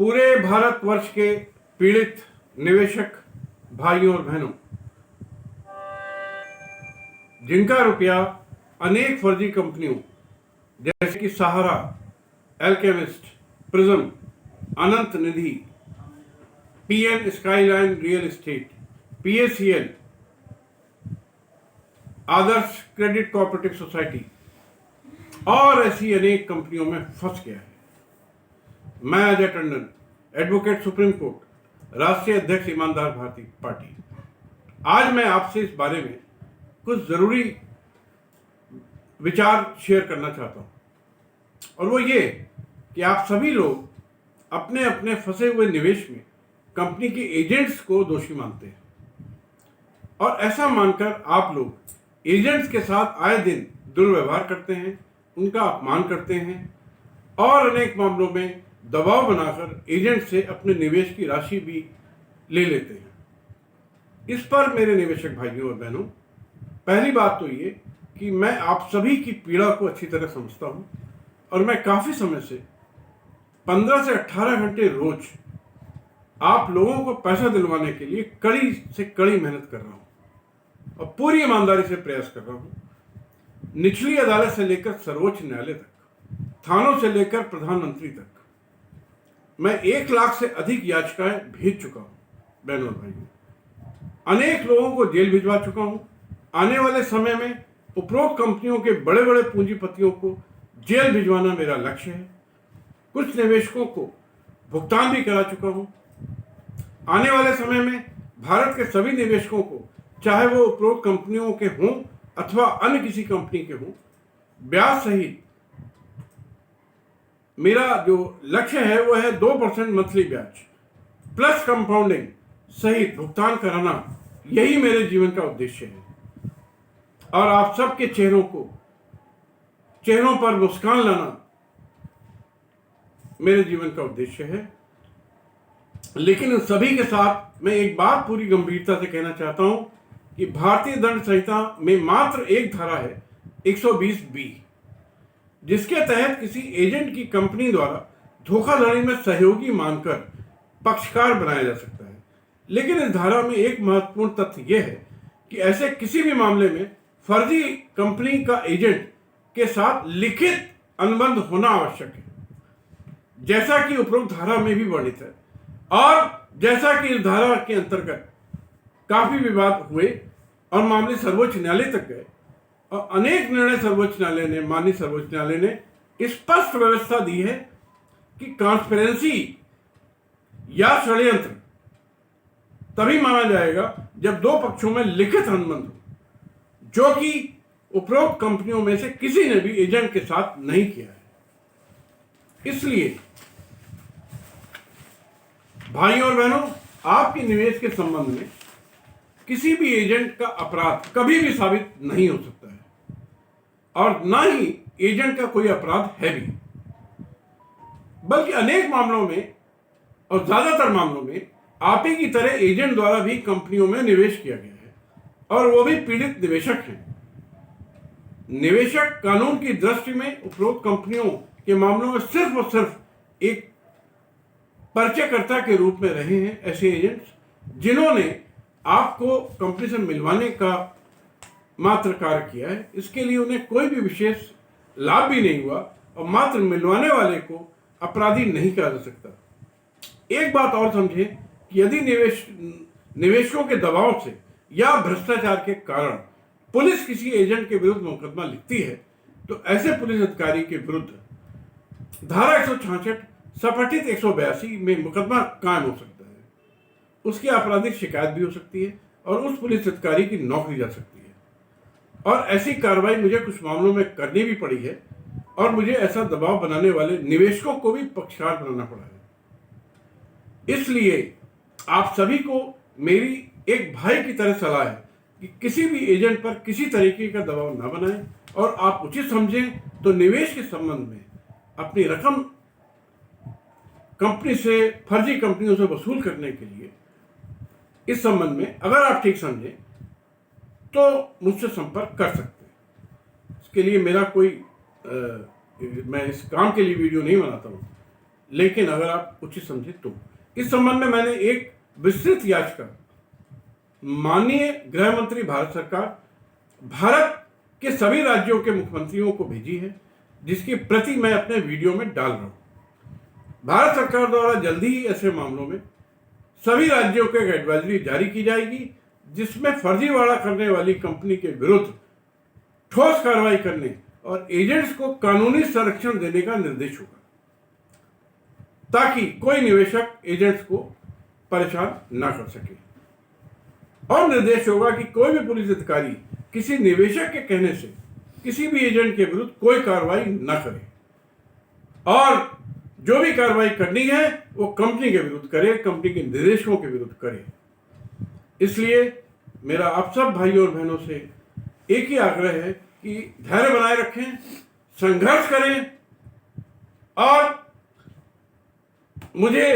पूरे भारतवर्ष के पीड़ित निवेशक भाइयों और बहनों, जिनका रुपया अनेक फर्जी कंपनियों जैसे कि Sahara, Alchemist, Prism, Anant Nidhi, PN Skyline real estate, PACL, Adarsh credit cooperative society और ऐसी अनेक कंपनियों में फंस गया है। मैं Ajay Tandon, advocate supreme court, राष्ट्रीय अध्यक्ष ईमानदार भारतीय पार्टी, आज मैं आपसे इस बारे में कुछ जरूरी विचार शेयर करना चाहता हूं, और वो ये कि आप सभी लोग अपने अपने फंसे हुए निवेश में कंपनी के एजेंट्स को दोषी मानते हैं, और ऐसा मानकर आप लोग एजेंट्स के साथ आए दिन दुर्व्यवहार करते हैं, उनका अपमान करते हैं और अनेक मामलों में दबाव बनाकर एजेंट से अपने निवेश की राशि भी ले लेते हैं। इस पर मेरे निवेशक भाइयों और बहनों, पहली बात तो ये कि मैं आप सभी की पीड़ा को अच्छी तरह समझता हूं, और मैं काफी समय से 15 से 18 घंटे रोज आप लोगों को पैसा दिलवाने के लिए कड़ी से कड़ी मेहनत कर रहा हूं और पूरी ईमानदारी से प्रयास कर रहा हूं। निचली अदालत से लेकर सर्वोच्च न्यायालय तक, थानों से लेकर प्रधानमंत्री तक मैं 1 लाख से अधिक याचिकाएं भेज चुका हूं। बहनों और भाइयों, अनेक लोगों को जेल भिजवा चुका हूं। आने वाले समय में उपरोक्त कंपनियों के बड़े बड़े पूंजीपतियों को जेल भिजवाना मेरा लक्ष्य है। कुछ निवेशकों को भुगतान भी करा चुका हूं। आने वाले समय में भारत के सभी निवेशकों को, चाहे वो उपरोक्त कंपनियों के हों अथवा अन्य किसी कंपनी के हों, ब्याज सहित मेरा जो लक्ष्य है वो है 2% मंथली ब्याज प्लस कंपाउंडिंग सहित भुगतान कराना। यही मेरे जीवन का उद्देश्य है, और आप सबके चेहरों पर मुस्कान लाना मेरे जीवन का उद्देश्य है। लेकिन सभी के साथ मैं एक बात पूरी गंभीरता से कहना चाहता हूं कि भारतीय दंड संहिता में मात्र एक धारा है, 120B, जिसके तहत किसी एजेंट की कंपनी द्वारा धोखाधड़ी में सहयोगी मानकर पक्षकार बनाया जा सकता है। लेकिन इस धारा में एक महत्वपूर्ण तथ्य यह है कि ऐसे किसी भी मामले में फर्जी कंपनी का एजेंट के साथ लिखित अनुबंध होना आवश्यक है, जैसा कि उपरोक्त धारा में भी वर्णित है, और जैसा कि इस धारा के अंतर्गत काफी विवाद हुए और मामले सर्वोच्च न्यायालय तक गए, और अनेक निर्णय माननीय सर्वोच्च न्यायालय ने स्पष्ट व्यवस्था दी है कि ट्रांसपेरेंसी या षड्यंत्र तभी माना जाएगा जब दो पक्षों में लिखित अनुबंध हो, जो कि उपरोक्त कंपनियों में से किसी ने भी एजेंट के साथ नहीं किया है। इसलिए भाइयों और बहनों, आपके निवेश के संबंध में किसी भी एजेंट का अपराध कभी भी साबित नहीं हो सकता है, और ना ही एजेंट का कोई अपराध है भी। बल्कि अनेक मामलों में और ज्यादातर मामलों में आप ही की तरह एजेंट द्वारा भी कंपनियों में निवेश किया गया है, और वो भी पीड़ित निवेशक हैं। निवेशक कानून की दृष्टि में उपरोक्त कंपनियों के मामलों में सिर्फ और सिर्फ एक परिचयकर्ता के रूप में रहे हैं ऐसे एजेंट्स, जिन्होंने आपको कंपनी से मिलवाने का मात्र कार्य किया है। इसके लिए उन्हें कोई भी विशेष लाभ भी नहीं हुआ, और मात्र मिलवाने वाले को अपराधी नहीं कहा जा सकता। एक बात और समझें कि यदि निवेशकों के दबाव से या भ्रष्टाचार के कारण पुलिस किसी एजेंट के विरुद्ध मुकदमा लिखती है, तो ऐसे पुलिस अधिकारी के विरुद्ध धारा 166 सपठित 182 में मुकदमा कायम हो सकता है। उसकी आपराधिक शिकायत भी हो सकती है, और उस पुलिस अधिकारी की नौकरी जा सकती है। और ऐसी कार्रवाई मुझे कुछ मामलों में करनी भी पड़ी है, और मुझे ऐसा दबाव बनाने वाले निवेशकों को भी पक्षकार बनाना पड़ा है। इसलिए आप सभी को मेरी एक भाई की तरह सलाह है कि किसी भी एजेंट पर किसी तरीके का दबाव न बनाएं, और आप उचित समझें तो निवेश के संबंध में अपनी रकम कंपनी से, फर्जी कंपनियों से वसूल करने के लिए इस संबंध में अगर आप ठीक समझें तो मुझसे संपर्क कर सकते हैं। इसके लिए मेरा कोई मैं इस काम के लिए वीडियो नहीं बनाता हूँ, लेकिन अगर आप उचित समझे तो। इस संबंध में मैंने एक विस्तृत याचिका माननीय गृह मंत्री भारत सरकार, भारत के सभी राज्यों के मुख्यमंत्रियों को भेजी है, जिसकी प्रति मैं अपने वीडियो में डाल रहा हूं। भारत सरकार द्वारा जल्दी ही ऐसे मामलों में सभी राज्यों को एक एडवाइजरी जारी की जाएगी, जिसमें फर्जीवाड़ा करने वाली कंपनी के विरुद्ध ठोस कार्रवाई करने और एजेंट्स को कानूनी संरक्षण देने का निर्देश होगा, ताकि कोई निवेशक एजेंट्स को परेशान ना कर सके। और निर्देश होगा कि कोई भी पुलिस अधिकारी किसी निवेशक के कहने से किसी भी एजेंट के विरुद्ध कोई कार्रवाई न करे, और जो भी कार्रवाई करनी है वो कंपनी के विरुद्ध करे, कंपनी के निदेशकों के विरुद्ध करे। इसलिए मेरा आप सब भाइयों और बहनों से एक ही आग्रह है कि धैर्य बनाए रखें, संघर्ष करें और मुझे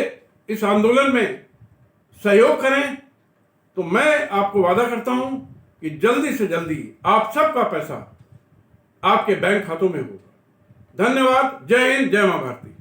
इस आंदोलन में सहयोग करें। तो मैं आपको वादा करता हूं कि जल्दी से जल्दी आप सबका पैसा आपके बैंक खातों में होगा। धन्यवाद। जय हिंद, जय मां भारती।